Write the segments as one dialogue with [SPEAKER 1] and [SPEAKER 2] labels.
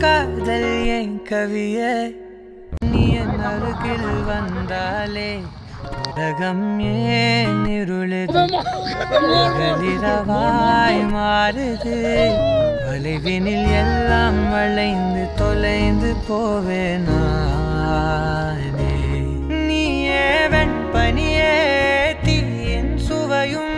[SPEAKER 1] காதல் என் கவியே நீ என் அருகில் வந்தாலே உலகம் ஏன் இருளுது பகலிரவாய் மாறுது வளைவினில் எல்லாம் வளைந்து தொலைந்து போவேனானே நீயே வெண்பனியே தீயின் சுவையும்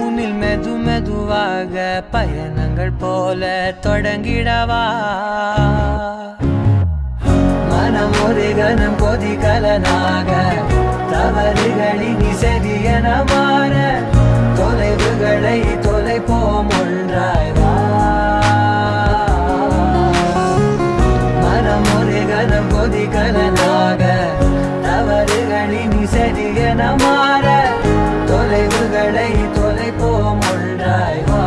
[SPEAKER 1] உன்னில் மெது மெதுவாக பயணங்கள் போல தொடங்கிடவா மனம் ஒரு கணம் கொதிகலனாக தவறுகளின் செவியன மாற தொலைவுகளை தொலைப்போம் ஒன்றாய் வா மனம் ஒரு கணம் கொதிகலனாக தவறுகளின் செவியன மாற தொலைவுகளை தொலைப்போம் ஒன்றாய் வா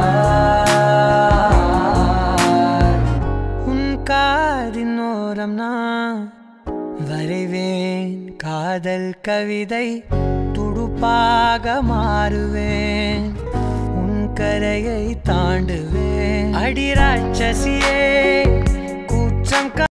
[SPEAKER 1] உன் காதின் ஓரம் நான் வரைவேன் காதல் கவிதை துடுப்பாக மாறுவேன் உன் கரையை தாண்டுவேன் அடி ராட்சசியே கூச்சம்